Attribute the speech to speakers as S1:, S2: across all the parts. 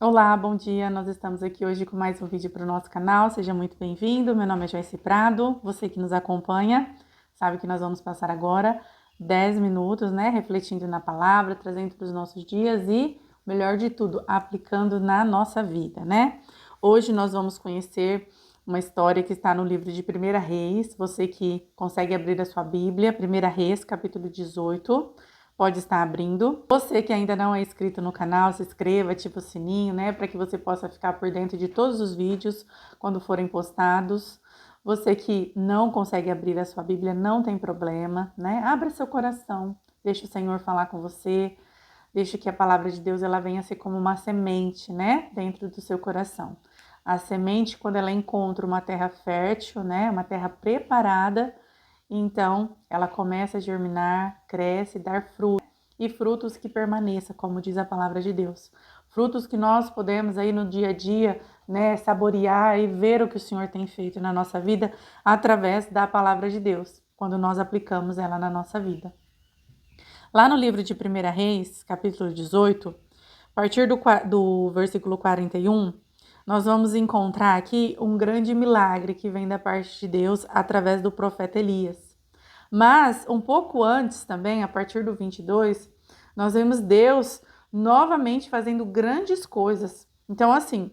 S1: Olá, bom dia. Nós estamos aqui hoje com mais um vídeo para o nosso canal. Seja muito bem-vindo. Meu nome é Joyce Prado. Você que nos acompanha, sabe que nós vamos passar agora 10 minutos, né, refletindo na palavra, trazendo para os nossos dias e, melhor de tudo, aplicando na nossa vida, né? Hoje nós vamos conhecer uma história que está no livro de 1 Reis. Você que consegue abrir a sua Bíblia, 1 Reis, capítulo 18. Pode estar abrindo. Você que ainda não é inscrito no canal, se inscreva, ativa o sininho, né? Para que você possa ficar por dentro de todos os vídeos quando forem postados. Você que não consegue abrir a sua Bíblia, não tem problema, né? Abra seu coração, deixa o Senhor falar com você, deixa que a palavra de Deus ela venha ser como uma semente, né? Dentro do seu coração. A semente, quando ela encontra uma terra fértil, né? Uma terra preparada, então ela começa a germinar, cresce, dar frutos e frutos que permaneçam, como diz a palavra de Deus. Frutos que nós podemos aí no dia a dia, né, saborear e ver o que o Senhor tem feito na nossa vida através da palavra de Deus, quando nós aplicamos ela na nossa vida. Lá no livro de 1 Reis, capítulo 18, a partir do versículo 41, nós vamos encontrar aqui um grande milagre que vem da parte de Deus através do profeta Elias. Mas, um pouco antes também, a partir do 22, nós vemos Deus novamente fazendo grandes coisas. Então, assim,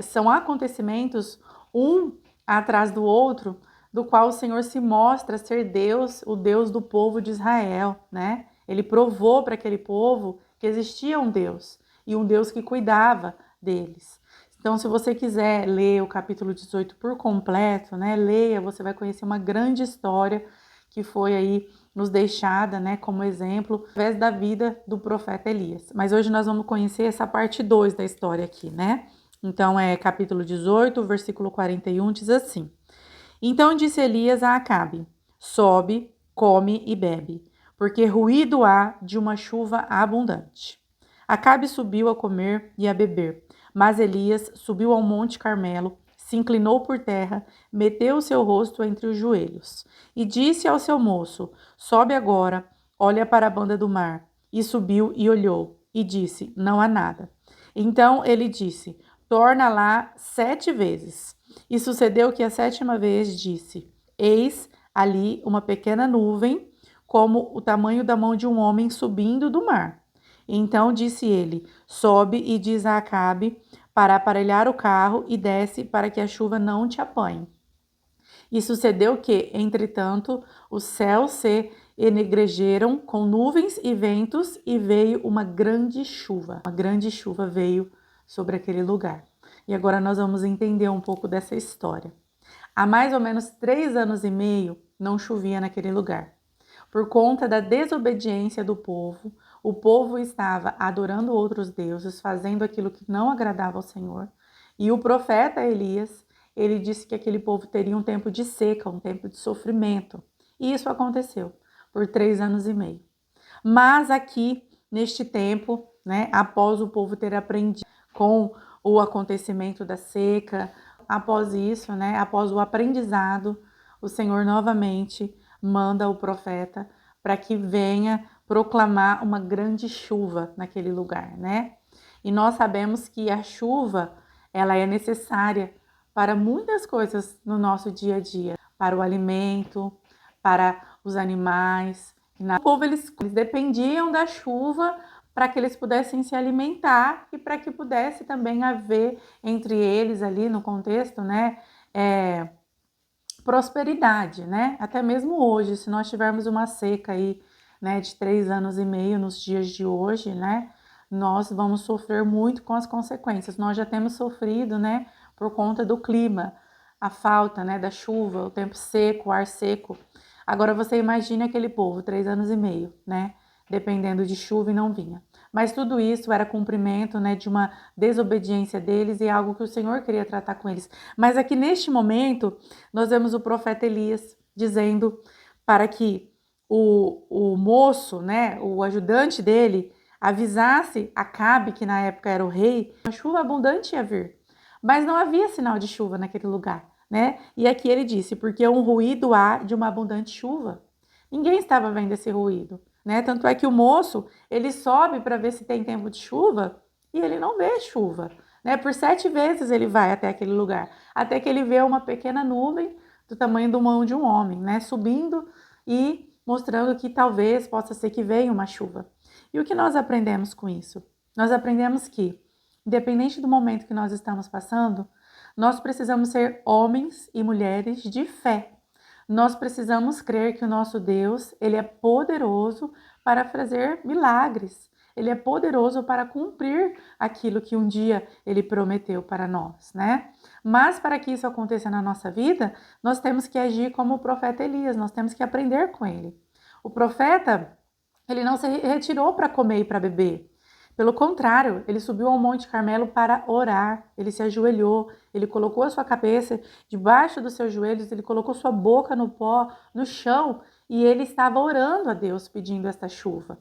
S1: são acontecimentos um atrás do outro, do qual o Senhor se mostra ser Deus, o Deus do povo de Israel, né? Ele provou para aquele povo que existia um Deus e um Deus que cuidava deles. Então, se você quiser ler o capítulo 18 por completo, né, leia, você vai conhecer uma grande história que foi aí nos deixada, né, como exemplo, através da vida do profeta Elias. Mas hoje nós vamos conhecer essa parte 2 da história aqui, né? Então, capítulo 18, versículo 41, diz assim: Então disse Elias a Acabe: Sobe, come e bebe, porque ruído há de uma chuva abundante. Acabe subiu a comer e a beber, mas Elias subiu ao monte Carmelo, se inclinou por terra, meteu o seu rosto entre os joelhos e disse ao seu moço: Sobe agora, olha para a banda do mar. E subiu e olhou, e disse: Não há nada. Então ele disse: Torna lá 7 vezes. E sucedeu que a 7ª vez disse: Eis ali uma pequena nuvem, como o tamanho da mão de um homem subindo do mar. Então disse ele: Sobe e diz a Acabe para aparelhar o carro e desce para que a chuva não te apanhe. E sucedeu que, entretanto, os céus se enegregeram com nuvens e ventos e veio uma grande chuva. Uma grande chuva veio sobre aquele lugar. E agora nós vamos entender um pouco dessa história. Há mais ou menos 3 anos e meio não chovia naquele lugar. Por conta da desobediência do povo, o povo estava adorando outros deuses, fazendo aquilo que não agradava ao Senhor. E o profeta Elias, ele disse que aquele povo teria um tempo de seca, um tempo de sofrimento. E isso aconteceu por 3 anos e meio. Mas aqui, neste tempo, né, após o povo ter aprendido com o acontecimento da seca, após isso, né, após o aprendizado, o Senhor novamente manda o profeta para que venha proclamar uma grande chuva naquele lugar, né? E nós sabemos que a chuva, ela é necessária para muitas coisas no nosso dia a dia, para o alimento, para os animais. O povo, eles dependiam da chuva para que eles pudessem se alimentar e para que pudesse também haver entre eles ali no contexto, né, prosperidade, né? Até mesmo hoje, se nós tivermos uma seca aí, né, de 3 anos e meio nos dias de hoje, né, nós vamos sofrer muito com as consequências. Nós já temos sofrido, né, por conta do clima, a falta, né, da chuva, o tempo seco, o ar seco. Agora você imagine aquele povo, 3 anos e meio, né, dependendo de chuva e não vinha. Mas tudo isso era cumprimento, né, de uma desobediência deles e algo que o Senhor queria tratar com eles. Mas aqui neste momento, nós vemos o profeta Elias dizendo para que o moço, né, o ajudante dele, avisasse Acabe, que na época era o rei, uma chuva abundante ia vir. Mas não havia sinal de chuva naquele lugar, né? E aqui ele disse, porque um ruído há de uma abundante chuva. Ninguém estava vendo esse ruído, né? Tanto é que o moço, ele sobe para ver se tem tempo de chuva e ele não vê chuva, né? Por 7 vezes ele vai até aquele lugar, até que ele vê uma pequena nuvem do tamanho da mão de um homem, né? Subindo e mostrando que talvez possa ser que venha uma chuva. E o que nós aprendemos com isso? Nós aprendemos que, independente do momento que nós estamos passando, nós precisamos ser homens e mulheres de fé. Nós precisamos crer que o nosso Deus, ele é poderoso para fazer milagres. Ele é poderoso para cumprir aquilo que um dia ele prometeu para nós, né? Mas para que isso aconteça na nossa vida, nós temos que agir como o profeta Elias, nós temos que aprender com ele. O profeta, ele não se retirou para comer e para beber. Pelo contrário, ele subiu ao Monte Carmelo para orar, ele se ajoelhou, ele colocou a sua cabeça debaixo dos seus joelhos, ele colocou sua boca no pó, no chão, e ele estava orando a Deus pedindo esta chuva,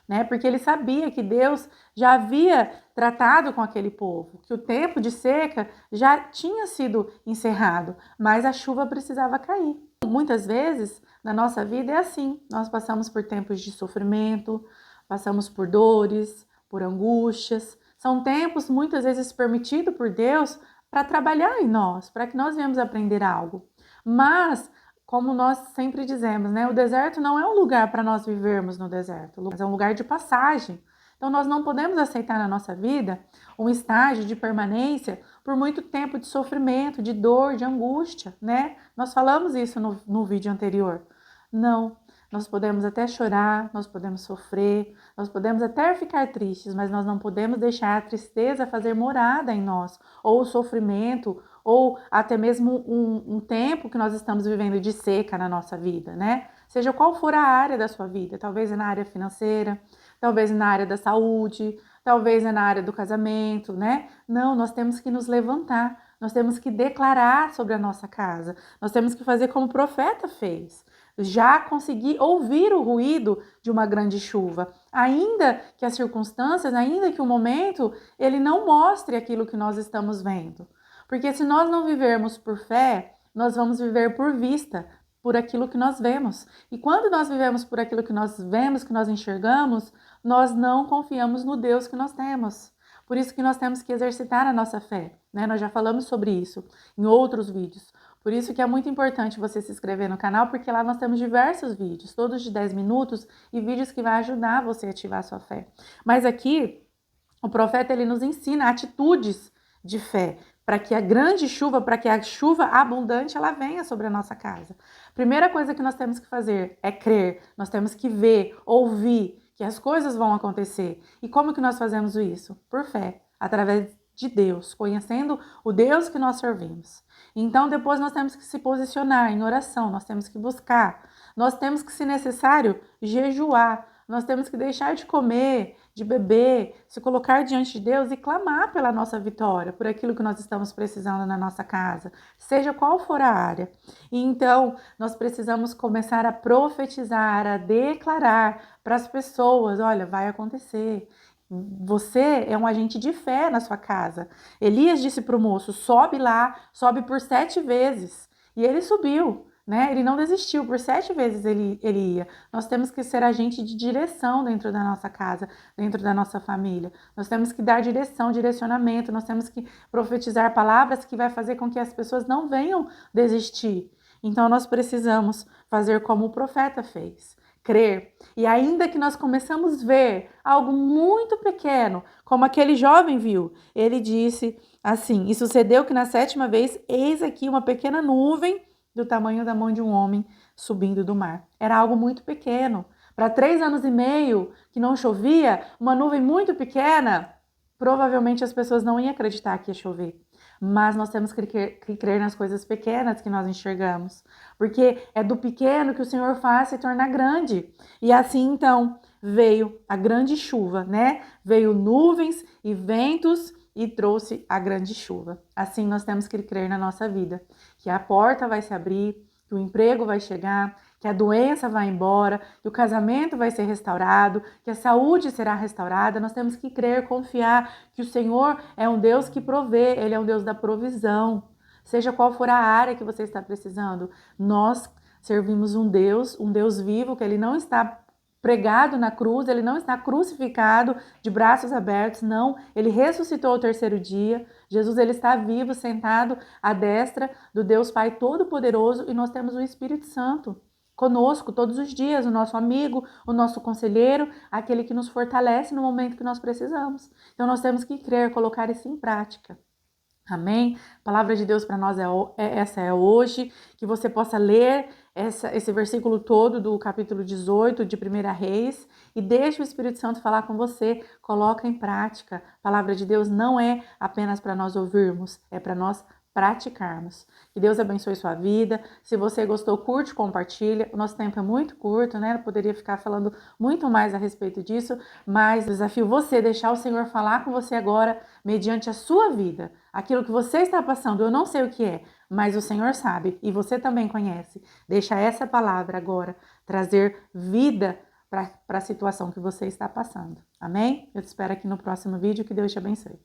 S1: né? Porque ele sabia que Deus já havia tratado com aquele povo, que o tempo de seca já tinha sido encerrado, mas a chuva precisava cair. Muitas vezes na nossa vida é assim, nós passamos por tempos de sofrimento, passamos por dores, por angústias. São tempos muitas vezes permitidos por Deus para trabalhar em nós, para que nós venhamos aprender algo. Mas, como nós sempre dizemos, né, o deserto não é um lugar para nós vivermos no deserto, mas é um lugar de passagem. Então, nós não podemos aceitar na nossa vida um estágio de permanência por muito tempo de sofrimento, de dor, de angústia, né? Nós falamos isso no vídeo anterior. Não. Nós podemos até chorar, nós podemos sofrer, nós podemos até ficar tristes, mas nós não podemos deixar a tristeza fazer morada em nós, ou o sofrimento, ou até mesmo um tempo que nós estamos vivendo de seca na nossa vida, né? Seja qual for a área da sua vida, talvez é na área financeira, talvez é na área da saúde, talvez é na área do casamento, né? Não, nós temos que nos levantar, nós temos que declarar sobre a nossa casa, nós temos que fazer como o profeta fez. Já conseguir ouvir o ruído de uma grande chuva, ainda que as circunstâncias, ainda que o momento, ele não mostre aquilo que nós estamos vendo. Porque se nós não vivermos por fé, nós vamos viver por vista, por aquilo que nós vemos. E quando nós vivemos por aquilo que nós vemos, que nós enxergamos, nós não confiamos no Deus que nós temos. Por isso que nós temos que exercitar a nossa fé, né? Nós já falamos sobre isso em outros vídeos. Por isso que é muito importante você se inscrever no canal, porque lá nós temos diversos vídeos, todos de 10 minutos, e vídeos que vai ajudar você a ativar a sua fé. Mas aqui, o profeta, ele nos ensina atitudes de fé, para que a grande chuva, para que a chuva abundante, ela venha sobre a nossa casa. Primeira coisa que nós temos que fazer é crer, nós temos que ver, ouvir, que as coisas vão acontecer. E como que nós fazemos isso? Por fé, através de Deus, conhecendo o Deus que nós servimos. Então, depois nós temos que se posicionar em oração, nós temos que buscar, nós temos que, se necessário, jejuar, nós temos que deixar de comer, de beber, se colocar diante de Deus e clamar pela nossa vitória, por aquilo que nós estamos precisando na nossa casa, seja qual for a área. E então, nós precisamos começar a profetizar, a declarar para as pessoas, olha, vai acontecer. Você é um agente de fé na sua casa. Elias disse para o moço, sobe lá, sobe por 7 vezes. E ele subiu, né? Ele não desistiu, por 7 vezes ele ia. Nós temos que ser agente de direção dentro da nossa casa, dentro da nossa família. Nós temos que dar direção, direcionamento, nós temos que profetizar palavras que vai fazer com que as pessoas não venham desistir. Então nós precisamos fazer como o profeta fez. Crer. E ainda que nós começamos a ver algo muito pequeno, como aquele jovem viu, ele disse assim, e sucedeu que na 7ª vez, eis aqui uma pequena nuvem do tamanho da mão de um homem subindo do mar. Era algo muito pequeno. Para 3 anos e meio que não chovia, uma nuvem muito pequena, provavelmente as pessoas não iam acreditar que ia chover. Mas nós temos que crer nas coisas pequenas que nós enxergamos, porque é do pequeno que o Senhor faz se tornar grande. E assim, então, veio a grande chuva, né? Veio nuvens e ventos e trouxe a grande chuva. Assim, nós temos que crer na nossa vida, que a porta vai se abrir, que o emprego vai chegar, que a doença vai embora, que o casamento vai ser restaurado, que a saúde será restaurada. Nós temos que crer, confiar que o Senhor é um Deus que provê, Ele é um Deus da provisão. Seja qual for a área que você está precisando, nós servimos um Deus vivo, que Ele não está pregado na cruz, ele não está crucificado de braços abertos, não, ele ressuscitou ao terceiro dia. Jesus, ele está vivo, sentado à destra do Deus Pai Todo-Poderoso, e nós temos o Espírito Santo conosco todos os dias, o nosso amigo, o nosso conselheiro, aquele que nos fortalece no momento que nós precisamos. Então nós temos que crer, colocar isso em prática. Amém? A palavra de Deus para nós essa é hoje, que você possa ler esse versículo todo do capítulo 18 de 1 Reis e deixe o Espírito Santo falar com você, coloca em prática. A palavra de Deus não é apenas para nós ouvirmos, é para nós praticarmos. Que Deus abençoe sua vida. Se você gostou, curte, compartilha. O nosso tempo é muito curto, né? Eu poderia ficar falando muito mais a respeito disso, mas desafio você deixar o Senhor falar com você agora, mediante a sua vida. Aquilo que você está passando, eu não sei o que é, mas o Senhor sabe e você também conhece. Deixa essa palavra agora trazer vida para a situação que você está passando. Amém? Eu te espero aqui no próximo vídeo. Que Deus te abençoe.